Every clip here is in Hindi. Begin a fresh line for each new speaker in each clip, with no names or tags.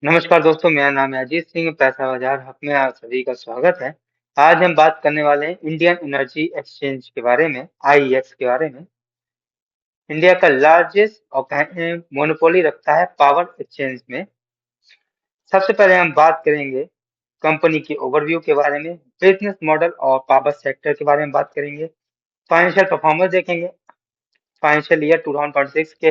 नमस्कार दोस्तों, मेरा नाम है अजीत सिंह। पैसा बाजार हक में आप सभी का स्वागत है। आज हम बात करने वाले हैं इंडियन एनर्जी एक्सचेंज के बारे में, आईईएक्स के बारे में। इंडिया का लार्जेस्ट और मोनोपोली रखता है पावर एक्सचेंज में। सबसे पहले हम बात करेंगे कंपनी की ओवरव्यू के बारे में, बिजनेस मॉडल और पावर सेक्टर के बारे में बात करेंगे, फाइनेंशियल परफॉर्मेंस देखेंगे, फाइनेंशियल ईयर 2026 के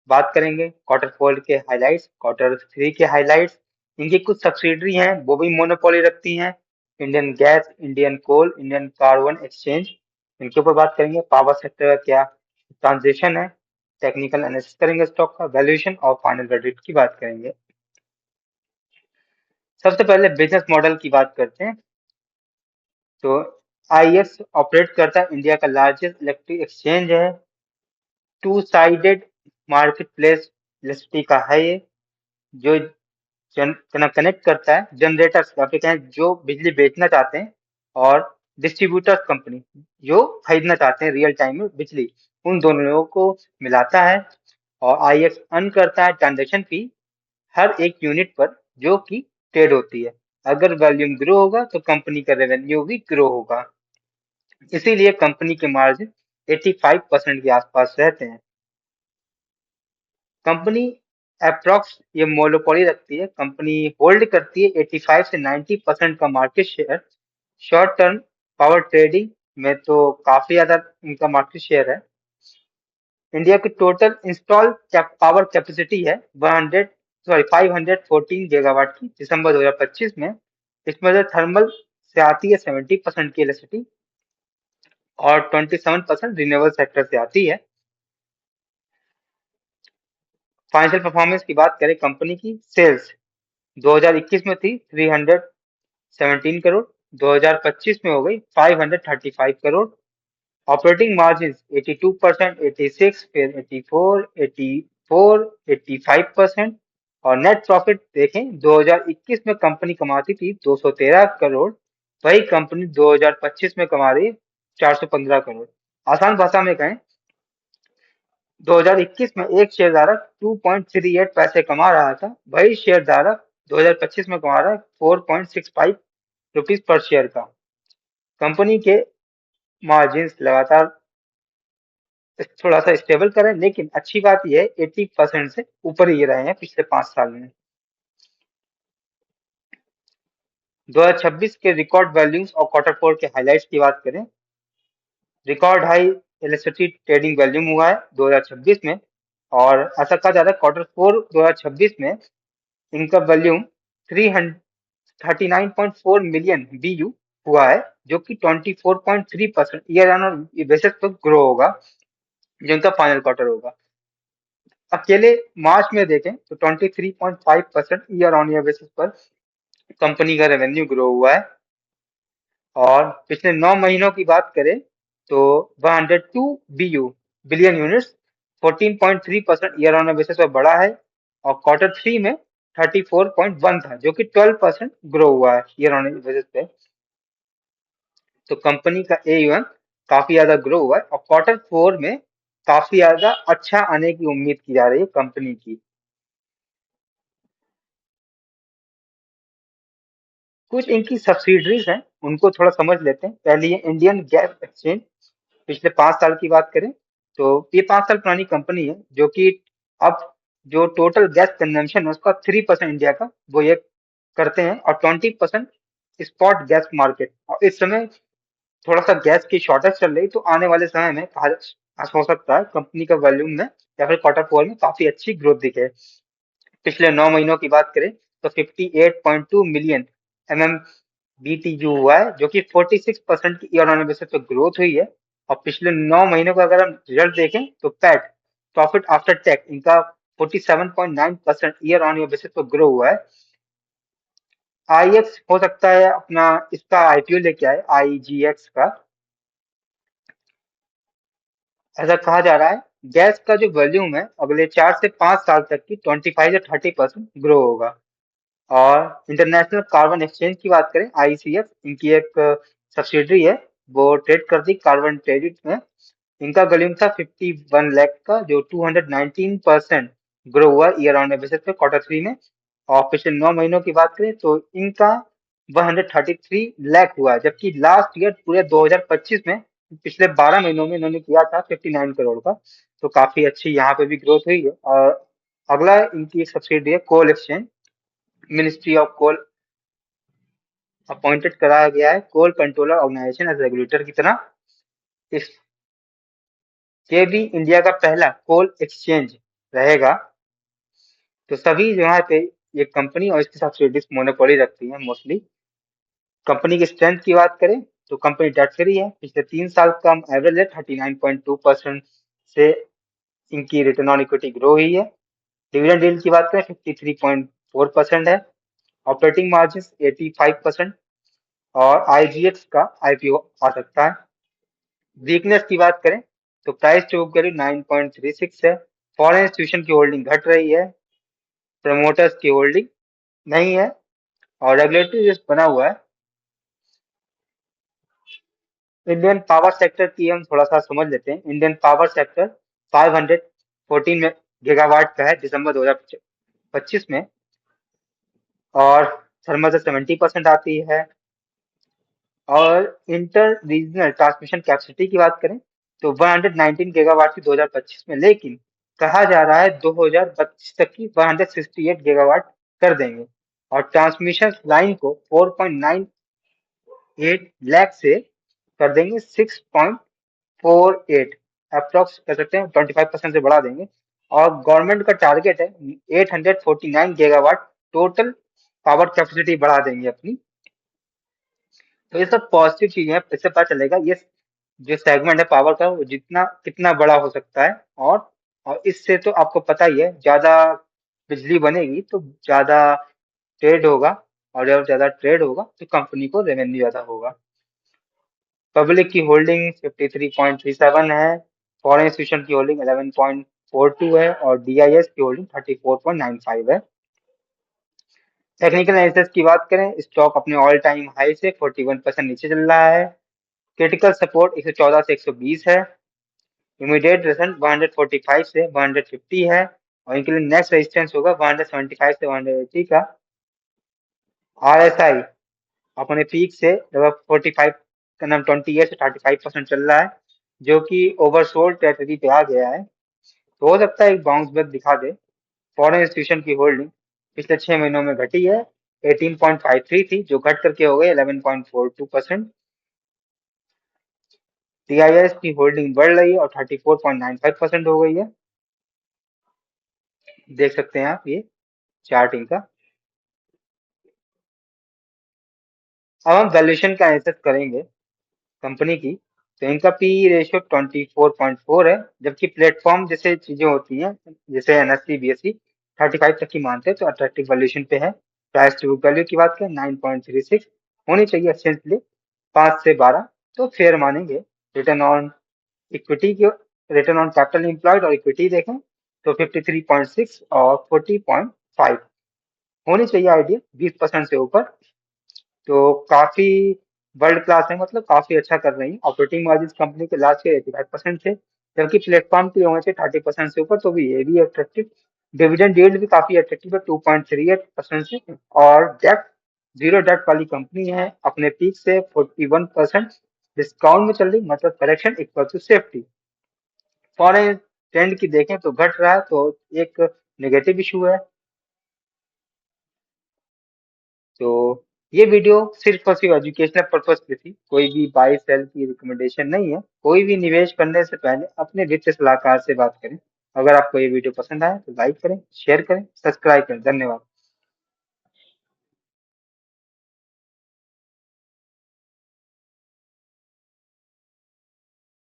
बात करेंगे, क्वार्टर फोर के हाइलाइट्स, क्वार्टर थ्री के हाइलाइट्स। इनकी कुछ सब्सिडरी हैं, वो भी मोनोपोली रखती हैं, Indian gas, Indian coal, Indian carbon exchange. इनके ऊपर बात करेंगे। पावर सेक्टर का क्या ट्रांजेक्शन है, टेक्निकल एनालिसिस करेंगे, स्टॉक का वैल्यूएशन और फाइनल वर्डिक्ट की बात करेंगे। सबसे पहले बिजनेस मॉडल की बात करते हैं। तो आईएक्स ऑपरेट करता है, इंडिया का लार्जेस्ट इलेक्ट्रिक एक्सचेंज है, two sided market place electricity का है ये, जो कनेक्ट करता है जनरेटर्स या फिर कहें जो बिजली बेचना चाहते हैं और डिस्ट्रीब्यूटर्स कंपनी जो खरीदना चाहते हैं रियल टाइम में बिजली, उन दोनों लोगों को मिलाता है। और आईएक्स अर्न करता है ट्रांजेक्शन फी हर एक यूनिट पर जो कि ट्रेड होती है। अगर वॉल्यूम ग्रो होगा तो कंपनी का रेवेन्यू भी ग्रो होगा। इसीलिए कंपनी के मार्जिन 85% के आसपास रहते हैं। कंपनी अप्रॉक्स ये मोनोपोली रखती है, कंपनी होल्ड करती है 85 से 90% का market share. Short term power trading में तो काफी ज्यादा इनका मार्केट शेयर है। इंडिया की टोटल इंस्टॉल पावर कैपेसिटी है 514 गीगावाट की दिसंबर 2025 में। इसमें से थर्मल से आती है 70% की इलेक्ट्रिसिटी और 27% रिन्यूएबल सेक्टर से आती है। फाइनेंशियल परफॉर्मेंस की बात करें, कंपनी की सेल्स 2021 में थी 317 करोड़, 2025 में हो गई 535 करोड़। ऑपरेटिंग मार्जिन 82%, 86, फिर 84, 84, 85%। और नेट प्रॉफिट देखें, 2021 में कंपनी कमाती थी 213 करोड़, वही कंपनी 2025 में कमा रही है 415 करोड़। आसान भाषा में कहें, 2021 में एक शेयरधारक 2.38 पैसे कमा रहा था, वही शेयरधारक 2025 में कमा रहा है 4.65 रुपीज पर शेयर का। कंपनी के मार्जिन्स लगातार थोड़ा सा स्टेबल करें, लेकिन अच्छी बात यह है 80% से ऊपर ही रहे हैं पिछले 5 साल में। 2026 के रिकॉर्ड वॉल्यूम्स और क्वार्टर फोर के हाइलाइट्स की बात करें, record high electricity trading volume हुआ है 2026 में। और ऐसा कहा जा रहा है क्वार्टर फोर 2026 में इनका वॉल्यूम 339.4 मिलियन बीयू हुआ है, जो कि 24.3% ईयर ऑन बेसिस पर ग्रो होगा, जो इनका फाइनल क्वार्टर होगा। अकेले मार्च में देखें तो 23.5% ईयर ऑन ईयर बेसिस पर कंपनी का रेवेन्यू ग्रो हुआ है। और पिछले 9 महीनों की बात करें तो 102 B U billion units 14.3% year on basis पर बढ़ा है। और क्वार्टर थ्री में 34.1 था, जो कि 12% ग्रो हुआ है ईयर ऑन बेसिस पे। तो कंपनी का एयूएम काफी ज्यादा ग्रो हुआ है और क्वार्टर फोर में काफी ज्यादा अच्छा आने की उम्मीद की जा रही है कंपनी की। कुछ इनकी सब्सिडरीज हैं, उनको थोड़ा समझ लेते हैं। पहली है इंडियन गैस एक्सचेंज। पिछले 5 साल की बात करें तो ये 5 साल पुरानी कंपनी है, जो कि अब जो टोटल गैस कंजम्पशन है उसका 3% इंडिया का वो ये करते हैं, और 20% स्पॉट गैस मार्केट। और इस समय थोड़ा सा गैस की शॉर्टेज चल रही, तो आने वाले समय में हो सकता है कंपनी का वॉल्यूम में या फिर क्वार्टर फोर में काफी अच्छी ग्रोथ दिखे। पिछले 9 महीनों की बात करें तो 58.2 मिलियन एम बीटीयू हुआ है, जो कि 46% की ईयर ऑन बेसिस पे ग्रोथ हुई है। और पिछले 9 महीनों का अगर हम रिजल्ट देखें तो पैट प्रॉफिट आफ्टर टैक्स इनका 47.9% ईयर ऑन ईयर बेसिस पे ग्रो हुआ है। आईएक्स हो सकता है अपना इसका आईपीओ लेके आए, आईजीएक्स का। ऐसा कहा जा रहा है गैस का जो वॉल्यूम है अगले 4 से 5 साल तक की 25 से 30% ग्रो होगा। और इंटरनेशनल कार्बन एक्सचेंज की बात करें, आईसीएफ इनकी एक सब्सिडरी है, वो ट्रेड करती कार्बन क्रेडिट में। इनका वॉल्यूम था 51 लाख का, जो 219% ग्रो हुआ ईयर ऑन बेसिस पे क्वार्टर थ्री में। और पिछले 9 महीनों की बात करें तो इनका 133 लाख हुआ है, जबकि लास्ट ईयर पूरे 2025 में पिछले 12 महीनों में इन्होंने किया था 59 करोड़ का। तो काफी अच्छी यहाँ पे भी ग्रोथ हुई है। और अगला इनकी एक सब्सिडी है coal exchange. Ministry of coal appointed कराया गया है coal controller organisation as regulator की तरह। इसके भी इंडिया का पहला कोल एक्सचेंज रहेगा। तो सभी जगह पे ये कंपनी और इसकी सब्सिडीज मोनोपोली रखती है मोस्टली। कंपनी की स्ट्रेंथ की बात करें तो कंपनी डेट फ्री है। पिछले 3 साल का एवरेज है 39.2% से इनकी रिटर्न ऑन इक्विटी ग्रो हुई है। डिविडेंड यील्ड की बात करें 53.4% है। ऑपरेटिंग मार्जिन 85% और आईजीएक्स का आईपीओ आ सकता है। वीकनेस की बात करें तो प्राइस टू बुक वैल्यू 9.36 है। फॉरेन इंस्टीट्यूशन की होल्डिंग घट रही है। प्रमोटर्स की होल्डिंग नहीं है। और रेगुलेटरी रिस्क बना हुआ है। इंडियन पावर सेक्टर की हम थोड़ा सा समझ लेते हैं। इंडियन पावर सेक्टर 514 में गीगावाट का है दिसंबर 2025 में। और थर्मल से 70% आती है। और इंटर रीजनल ट्रांसमिशन कैपेसिटी की बात करें तो 119 गीगावाट थी 2025 में, लेकिन कहा जा रहा है 2025 तक की 168 गीगावाट कर देंगे। और ट्रांसमिशन लाइन को 4.98 लाख से कर देंगे 6.48, अप्रोक्स कर सकते हैं 25% से बढ़ा देंगे। और गवर्नमेंट का टारगेट है 849 गीगावाट टोटल पावर कैपेसिटी बढ़ा देंगे अपनी। तो ये सब पॉजिटिव चीजें हैं। इससे पता चलेगा ये जो सेगमेंट है पावर का वो जितना कितना बड़ा हो सकता है। और इससे तो आपको पता ही है ज्यादा बिजली बनेगी तो ज्यादा ट्रेड होगा। और जब ज्यादा ट्रेड होगा तो कंपनी को रेवेन्यू ज्यादा होगा। पब्लिक की होल्डिंग 53.37 है। फॉरेन इंस्टीट्यूशन की होल्डिंग 11.42 है और डीआईएस की होल्डिंग 34.95 है। टेक्निकल एनालिसिस की बात करें स्टॉक अपने ऑल टाइम हाई से 41% नीचे चल रहा है। क्रिटिकल सपोर्ट 114 से 120 है। इमीडिएट रेजिस्टेंस 145 से 150 है। और इनके लिए नेक्स्ट रेजिस्टेंस होगा 175 से 180 का। आरएसआई अपने पीक से लगभग 45 का नाम 28 से 35% चल रहा है, जो कि ओवरसोल्ड टेरिटरी पे आ गया है। तो हो सकता है एक बाउंस बैक दिखा दे। फॉरेन इंस्टीट्यूशन की होल्डिंग पिछले 6 महीनों में घटी है। 18.53 थी जो घट करके हो गई 11.42%। टीआईएस की होल्डिंग बढ़ रही है और 34.95% हो गई है। देख सकते हैं आप ये चार्ट इनका। अब हम वैल्यूएशन का एनालिसिस करेंगे कंपनी की। तो इनका पी रेशियो 24.4 है, जबकि प्लेटफॉर्म जैसे चीजें होती हैं जैसे एनएससी बीएससी 35 तक की मानते हैं तो अट्रैक्टिव वैल्यूएशन पे है। प्राइस टू बुक वैल्यू की बात करें 9.36 होनी चाहिए एक्सचेंज के लिए। 5 से 12 तो फेयर मानेंगे। रिटर्न ऑन इक्विटी की रिटर्न ऑन कैपिटल एम्प्लॉयड और इक्विटी देखें तो 53.6 और 40.5 होनी चाहिए आइडिया 20% से ऊपर। तो काफी वर्ल्ड क्लास है, मतलब काफी अच्छा कर रही है। ऑपरेटिंग मार्जिन कंपनी के लास्ट ईयर 85% थे, जबकि प्लेटफॉर्म के होने से 30% से ऊपर, तो भी ये भी अट्रैक्टिव। डिविडेंड यील्ड भी काफी अट्रैक्टिव है 2.38% से। और डेट जीरो डेट वाली कंपनी है, अपने पीक से 41% डिस्काउंट में चल रही, मतलब correction equal to safety. Foreign trend की देखें तो घट रहा है, तो एक नेगेटिव इशू है। तो ये वीडियो सिर्फ और सिर्फ एजुकेशनल पर्पज की थी, कोई भी बाई सेल की रिकमेंडेशन नहीं है। कोई भी निवेश करने से पहले अपने वित्तीय सलाहकार से बात करें। अगर आपको ये वीडियो पसंद आए तो लाइक करें, शेयर करें, सब्सक्राइब करें। धन्यवाद।